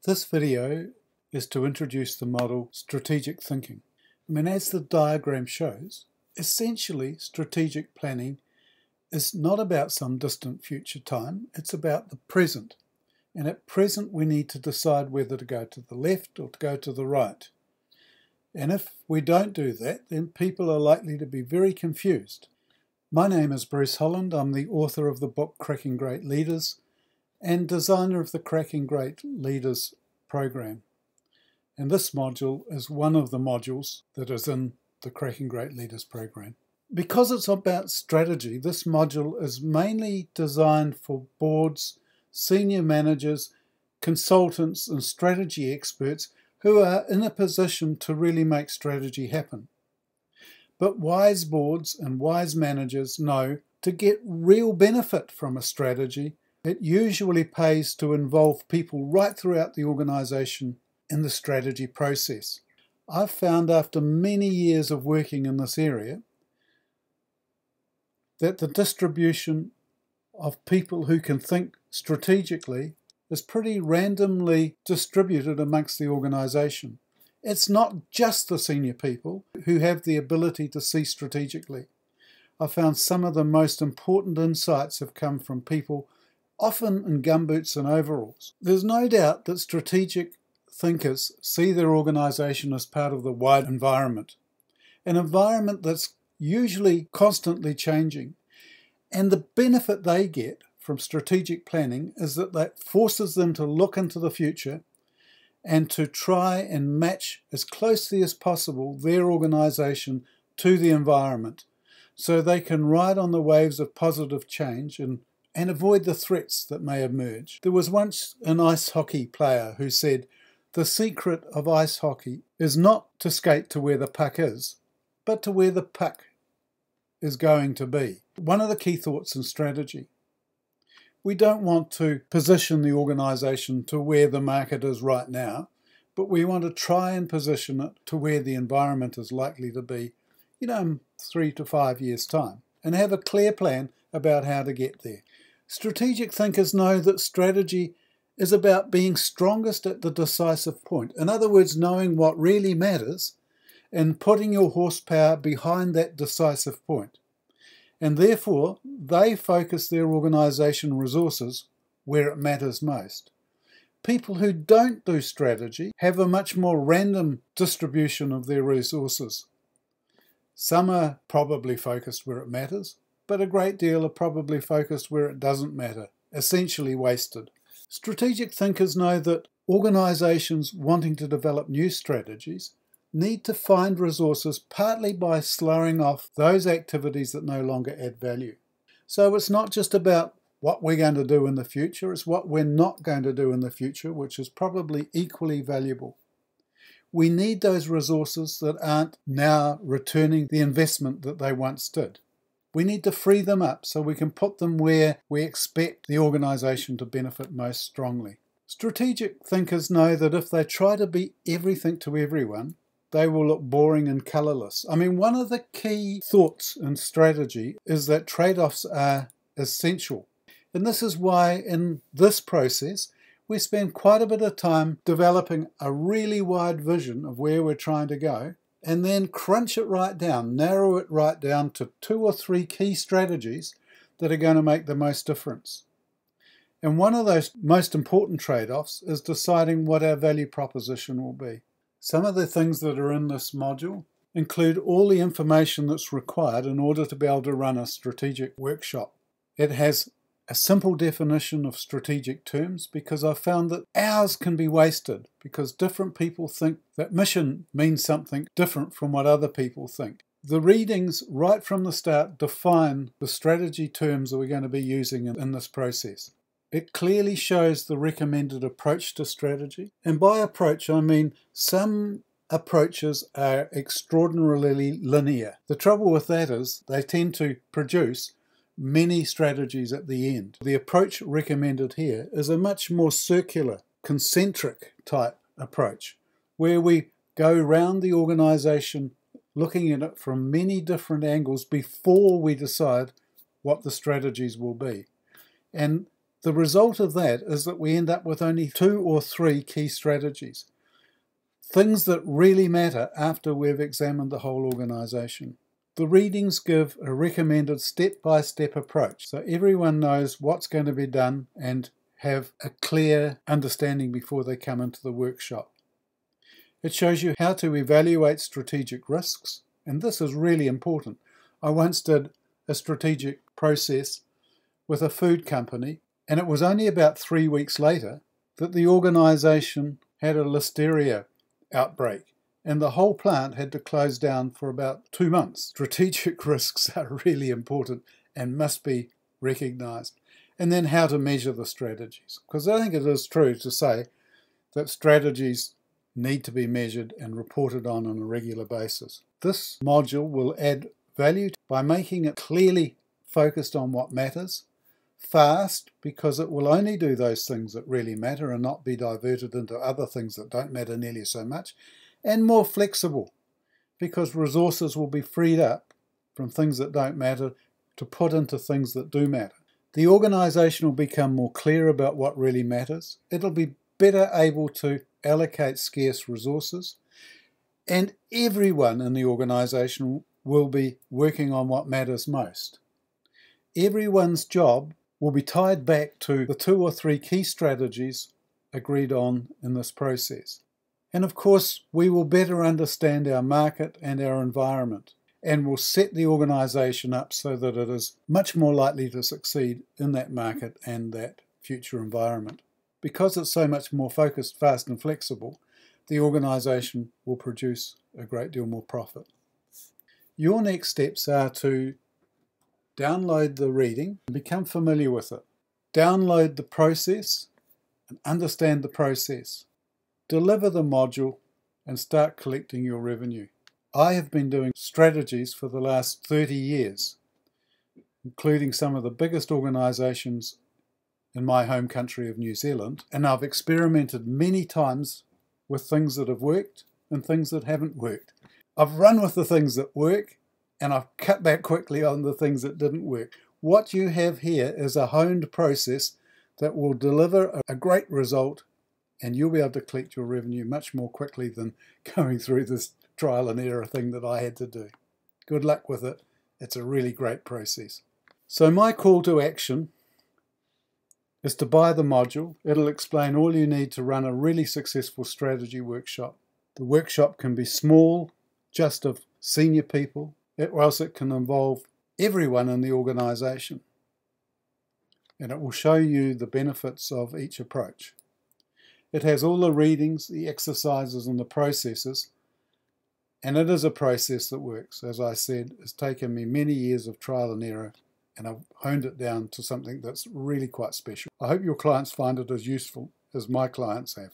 This video is to introduce the model strategic thinking. As the diagram shows, essentially strategic planning is not about some distant future time, it's about the present. And at present we need to decide whether to go to the left or to go to the right. And if we don't do that, then people are likely to be very confused. My name is Bruce Holland. I'm the author of the book Cracking Great Leaders and designer of the Cracking Great Leaders program. And this module is one of the modules that is in the Cracking Great Leaders program. Because it's about strategy, this module is mainly designed for boards, senior managers, consultants and strategy experts who are in a position to really make strategy happen. But wise boards and wise managers know to get real benefit from a strategy, it usually pays to involve people right throughout the organisation in the strategy process. I've found after many years of working in this area that the distribution of people who can think strategically is pretty randomly distributed amongst the organisation. It's not just the senior people who have the ability to see strategically. I found some of the most important insights have come from people often in gumboots and overalls. There's no doubt that strategic thinkers see their organisation as part of the wide environment, an environment that's usually constantly changing. And the benefit they get from strategic planning is that forces them to look into the future and to try and match as closely as possible their organisation to the environment so they can ride on the waves of positive change and avoid the threats that may emerge. There was once an ice hockey player who said, "The secret of ice hockey is not to skate to where the puck is, but to where the puck is going to be." One of the key thoughts in strategy. We don't want to position the organisation to where the market is right now, but we want to try and position it to where the environment is likely to be, in 3 to 5 years' time, and have a clear plan about how to get there. Strategic thinkers know that strategy is about being strongest at the decisive point. In other words, knowing what really matters and putting your horsepower behind that decisive point. And therefore, they focus their organisation resources where it matters most. People who don't do strategy have a much more random distribution of their resources. Some are probably focused where it matters, but a great deal are probably focused where it doesn't matter, essentially wasted. Strategic thinkers know that organisations wanting to develop new strategies need to find resources partly by slowing off those activities that no longer add value. So it's not just about what we're going to do in the future, it's what we're not going to do in the future, which is probably equally valuable. We need those resources that aren't now returning the investment that they once did. We need to free them up so we can put them where we expect the organisation to benefit most strongly. Strategic thinkers know that if they try to be everything to everyone, they will look boring and colourless. One of the key thoughts in strategy is that trade-offs are essential. And this is why in this process, we spend quite a bit of time developing a really wide vision of where we're trying to go, and then crunch it right down, narrow it right down to 2 or 3 key strategies that are going to make the most difference. And one of those most important trade-offs is deciding what our value proposition will be. Some of the things that are in this module include all the information that's required in order to be able to run a strategic workshop. It has a simple definition of strategic terms because I've found that hours can be wasted because different people think that mission means something different from what other people think. The readings right from the start define the strategy terms that we're going to be using in this process. It clearly shows the recommended approach to strategy. And by approach, I mean some approaches are extraordinarily linear. The trouble with that is they tend to produce many strategies at the end. The approach recommended here is a much more circular, concentric type approach, where we go round the organisation looking at it from many different angles before we decide what the strategies will be. And The result of that is that we end up with only 2 or 3 key strategies. Things that really matter after we've examined the whole organisation. The readings give a recommended step-by-step approach, so everyone knows what's going to be done and have a clear understanding before they come into the workshop. It shows you how to evaluate strategic risks, and this is really important. I once did a strategic process with a food company, and it was only about 3 weeks later that the organisation had a listeria outbreak, and the whole plant had to close down for about 2 months. Strategic risks are really important and must be recognised. And then how to measure the strategies, because I think it is true to say that strategies need to be measured and reported on a regular basis. This module will add value by making it clearly focused on what matters, fast because it will only do those things that really matter and not be diverted into other things that don't matter nearly so much, and more flexible because resources will be freed up from things that don't matter to put into things that do matter. The organisation will become more clear about what really matters. It'll be better able to allocate scarce resources, and everyone in the organisation will be working on what matters most. Everyone's job will be tied back to the 2 or 3 key strategies agreed on in this process. And of course, we will better understand our market and our environment, and will set the organisation up so that it is much more likely to succeed in that market and that future environment. Because it's so much more focused, fast and flexible, the organisation will produce a great deal more profit. Your next steps are to download the reading and become familiar with it. Download the process and understand the process. Deliver the module and start collecting your revenue. I have been doing strategies for the last 30 years, including some of the biggest organisations in my home country of New Zealand, and I've experimented many times with things that have worked and things that haven't worked. I've run with the things that work, and I've cut back quickly on the things that didn't work. What you have here is a honed process that will deliver a great result, and you'll be able to collect your revenue much more quickly than going through this trial and error thing that I had to do. Good luck with it. It's a really great process. So my call to action is to buy the module. It'll explain all you need to run a really successful strategy workshop. The workshop can be small, just of senior people, or else it can involve everyone in the organisation. And it will show you the benefits of each approach. It has all the readings, the exercises and the processes, and it is a process that works. As I said, it's taken me many years of trial and error, and I've honed it down to something that's really quite special. I hope your clients find it as useful as my clients have.